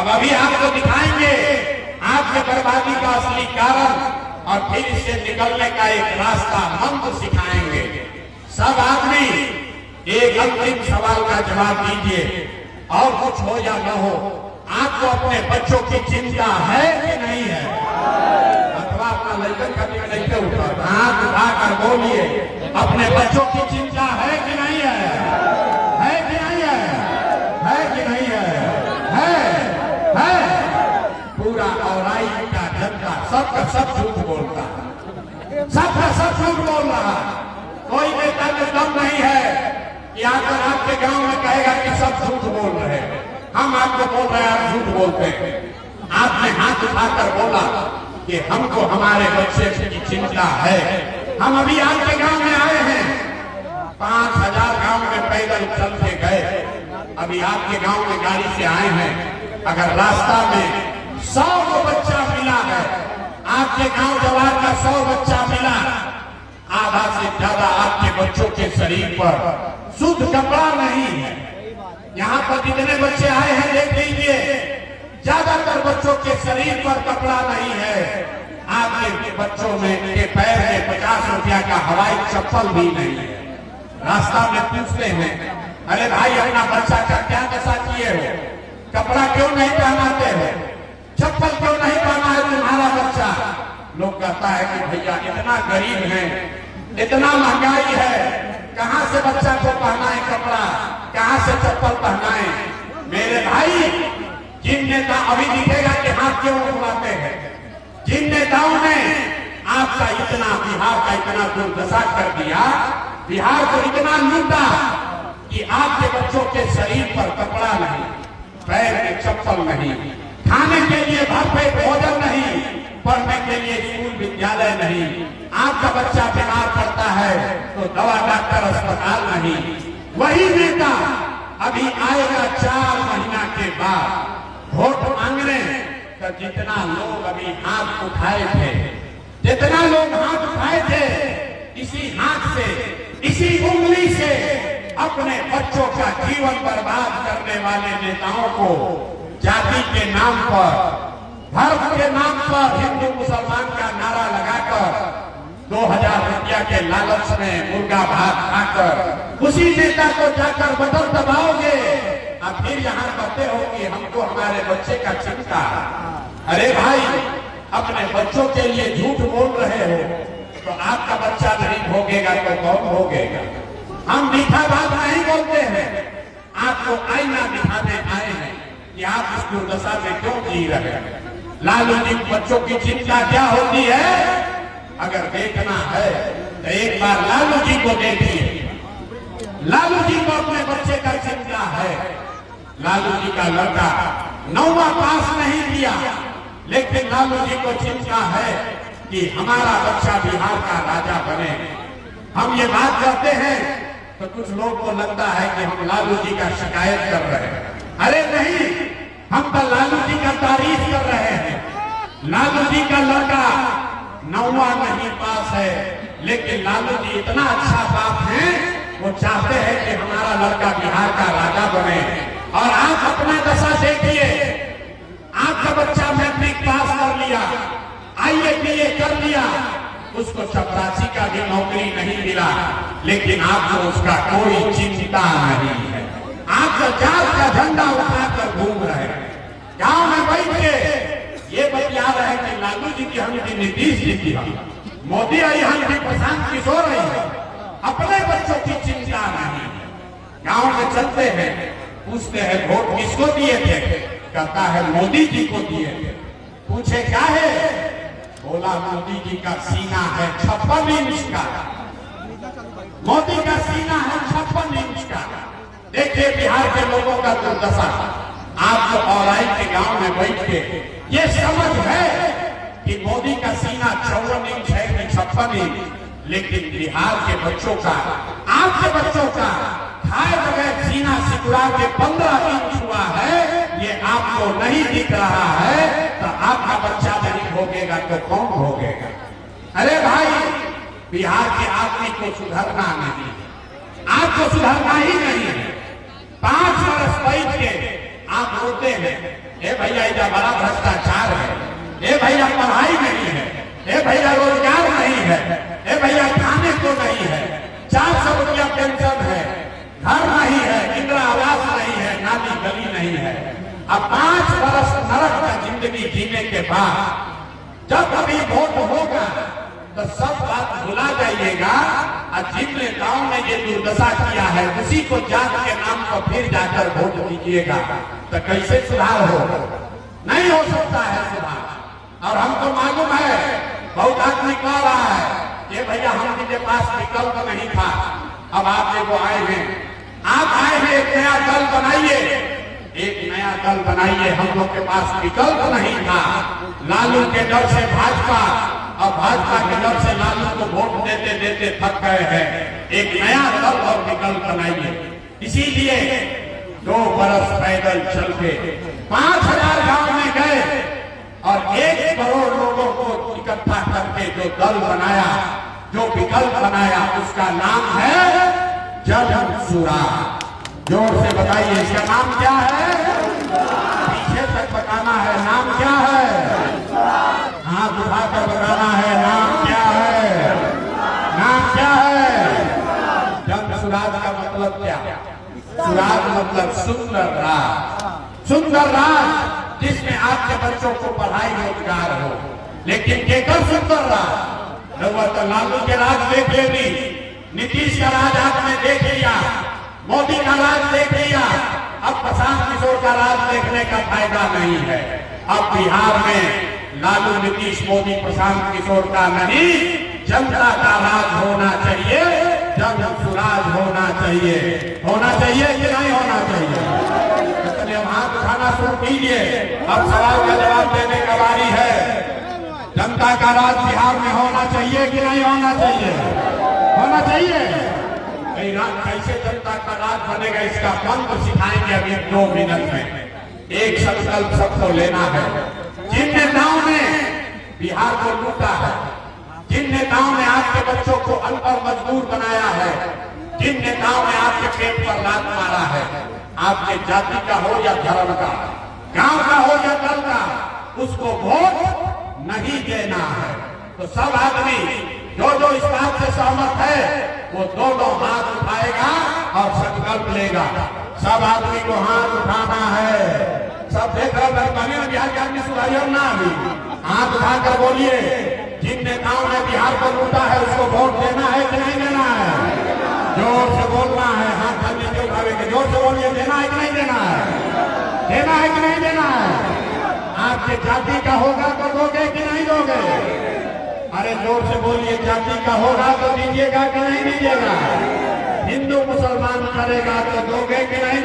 अब अभी आपको दिखाएंगे आपके बर्बादी का असली कारण और फिर इससे निकलने का एक रास्ता मंत्र सिखाएंगे। सब आदमी एक अंतिम सवाल का जवाब दीजिए, और कुछ हो या न हो, आपको अपने बच्चों की चिंता है कि नहीं है? अथवा अपना लड़का कभी नहीं के ऊपर हाथ उठाकर बोलिए, अपने बच्चों की चिंता है कि नहीं है? है कि नहीं है? है कि नहीं है? है पूरा औराई का जनता सबका सब झूठ बोलता है, सबका सब झूठ बोल रहा है। कोई नेता में दम नहीं है कि आकर आपके गांव में कहेगा कि सब झूठ बोल रहे हैं। हम आपको बोल रहे हैं, आप झूठ बोलते हैं। आपने हाथ उठाकर बोला कि हमको हमारे बच्चे की चिंता है। हम अभी आपके गांव में आए हैं, 5000 गांव में पैदल चल के गए, अभी आपके गांव में गाड़ी से आए हैं। अगर रास्ता में 100 को बच्चा मिला है, आपके गांव जवार का 100 बच्चा मिला, आधा से ज्यादा आपके बच्चों के शरीर पर शुद्ध कपड़ा नहीं है। यहाँ पर जितने बच्चे आए हैं देख लीजिए, ज्यादातर बच्चों के शरीर पर कपड़ा नहीं है। आपके बच्चों में के पैर में 50 रुपया का हवाई चप्पल भी नहीं है। रास्ता में पूछते हैं, अरे भाई अपना बच्चा का क्या दशा किए हो? कपड़ा क्यों नहीं पहनाते हो? चप्पल क्यों नहीं पहना है तुम्हारा बच्चा? लोग कहता है कि भैया इतना गरीब है, इतना महंगाई है, कहां से बच्चा को पहनाए कपड़ा, कहां से चप्पल पहनाए? मेरे भाई, जिन नेता अभी दिखेगा कि हाथ क्यों उठाते हैं, जिन नेताओं ने आपका इतना बिहार का इतना दुर्दशा कर दिया, बिहार को इतना लूटा कि आपके बच्चों के शरीर पर कपड़ा नहीं, पैर में चप्पल नहीं, खाने के लिए भरपेट भोजन नहीं, पढ़ने के लिए स्कूल विद्यालय नहीं, आपका बच्चा बीमार पड़ता है तो दवा डॉक्टर अस्पताल नहीं। वही नेता अभी आएगा 4 महीना के बाद वोट मांगने, तो जितना लोग अभी हाथ उठाए थे, जितना लोग हाथ उठाए थे, इसी हाथ से, इसी उंगली से अपने बच्चों का जीवन बर्बाद करने वाले नेताओं को जाति के नाम पर, धर्म के नाम पर हिंदू मुसलमान का नारा लगाकर 2000 रुपया के लालच में मुर्गा भात खाकर उसी नेता को जाकर बटन दबाओगे और फिर यहाँ कहते हो कि हमको हमारे बच्चे का चिंता। अरे भाई, अपने बच्चों के लिए झूठ बोल रहे हो तो आपका बच्चा नहीं भोगेगा तो कौन भोगेगा? हम मीठा बात नहीं बोलते हैं, आपको आईना दिखाने आए हैं कि आप इस दुर्दशा में क्यों जी रहे हैं। लालू जी बच्चों की चिंता क्या होती है? अगर देखना है तो एक बार लालू जी को देखिए। लालू जी को अपने बच्चे का चिंता है। लालू जी का लड़का 9वां पास नहीं किया, लेकिन लालू जी को चिंता है कि हमारा बच्चा बिहार का राजा बने। हम ये बात करते हैं तो कुछ लोग को लगता है कि हम लालू जी का शिकायत कर रहे हैं। अरे नहीं, हम तो लालू जी का तारीफ कर रहे हैं। लालू जी का लड़का 9वां नहीं पास है, लेकिन लालू जी इतना अच्छा बाप है, वो चाहते हैं कि हमारा लड़का बिहार का राजा बने। और आप अपना दशा देखिए, आपका बच्चा मैट्रिक पास कर लिया, IAPA कर लिया, उसको चपरासी का भी नौकरी नहीं मिला, लेकिन आपको उसका कोई चिंता नहीं है। आप तो जात का झंडा उठाकर घूम रहे हैं। गांव में बैठ के ये बतिया रहे हैं कि लालू जी की हम नीतीश जी की हम, मोदी आई हम की प्रशांत किशोर आई है, अपने बच्चों की चिंता नहीं। गांव में चलते हैं, पूछते हैं वोट किसको दिए थे? कहता है मोदी जी को दिए थे। पूछे क्या है? बोला मोदी जी का सीना है 56 इंच का। मोदी का सीना है 56 इंच का। देखिए बिहार के लोगों का दुर्दशा। आपको औराई के गांव में बैठ के ये समझ है कि मोदी का सीना 54 इंच है कि 56 इंच, लेकिन बिहार के बच्चों का, आपके बच्चों का खाए बगैर सीना सिकुड़ा के 15 इंच हुआ है, ये आपको नहीं दिख रहा है। तो आपका बच्चा नहीं भोगेगा तो कौन भोगेगा? अरे भाई, बिहार के आदमी को सुधरना नहीं, आपको सुधरना ही नहीं है। 5 वर्ष बैठ के आप रोते हैं ए भैया इधर बड़ा भ्रष्टाचार है, ए भैया पढ़ाई नहीं है, ए भैया रोजगार नहीं है, ए भैया खाने को नहीं है, 400 रुपया पेंशन है, घर नहीं है, इंदिरा आवास नहीं है, नाली गली नहीं है। अब 5 वर्ष नरक का जिंदगी जीने के बाद जब कभी वोट होगा तो सब बात भुला जाइएगा और जिन नेताओं ने ये दुर्दशा किया है उसी को जात के नाम पर फिर जाकर वोट दीजिएगा तो कैसे सुधार हो? नहीं हो सकता है सुधार। और हमको मालूम है बहुत आदमी कह रहा है कि भैया हम के पास विकल्प नहीं था, अब आप देखो आए हैं, आप आए हैं, एक नया दल बनाइए, एक नया दल बनाइए। हम लोग के पास विकल्प नहीं था, लालू के डर से भाजपा और भाजपा के डर से लालू को वोट देते देते थक गए हैं। एक नया दल और विकल्प बनाइए। इसीलिए 2 बरस पैदल चल के 5000 गांव में गए और 1 करोड़ लोगों को इकट्ठा करके जो दल बनाया, जो विकल्प बनाया, उसका नाम है जनसुराज। जोर से बताइए इसका नाम क्या है? पीछे तक बताना है, नाम क्या है? हाथ उठाकर बताना है, नाम क्या है? नाम क्या है? जनसुराज का मतलब क्या? सुराज मतलब सुंदर राज। सुंदर राज जिसमें आपके बच्चों को पढ़ाई रोजगार हो। लेकिन केकर सुंदर राज? तो लालू के राज देख लेगी, नीतीश का राज आपने देख लिया, मोदी का राज देख लिया, अब प्रशांत किशोर का राज देखने का फायदा नहीं है। अब बिहार में लालू, नीतीश, मोदी, प्रशांत किशोर का नहीं, जनता का राज होना चाहिए, जनसुराज होना चाहिए। होना चाहिए कि नहीं होना चाहिए? इसलिए हाथ उठाना शुरू कीजिए। अब सवाल का जवाब देने का बारी है। जनता का राज बिहार में होना चाहिए कि नहीं होना चाहिए? होना चाहिए। कैसे जनता का राज बनेगा इसका मंत्र सिखाएंगे अभी 2 मिनट में। एक संकल्प सबको लेना है। जिन नेताओं ने बिहार को लूटा है, जिन नेताओं ने आपके बच्चों को अनपढ़ मजबूर बनाया है, जिन नेताओं ने आपके पेट पर लात मारा है, आपके जाति का हो या धर्म का, गांव का हो या दल का, उसको वोट नहीं देना है। तो सब आदमी जो इस बात से सहमत है वो दोनों हाथ उठाएगा और संकल्प लेगा। सब आदमी को हाथ उठाना है। सब देख रहे हैं बिहार के आदमी सुधारियो ना, अभी हाथ उठाकर बोलिए, जिन नेताओं ने बिहार को लूटा है उसको वोट देना है कि नहीं देना है? जोर से बोलना है, हाथ नीचे उठाएंगे, जोर से बोलिए, देना है कि नहीं देना है? देना है कि नहीं देना है? आपके जाति का होगा तो दोगे कि नहीं दोगे? अरे जोर से बोलिए, जाति का होगा तो दीजिएगा कि नहीं दीजिएगा? हिंदू मुसलमान करेगा तो दोगे कि नहीं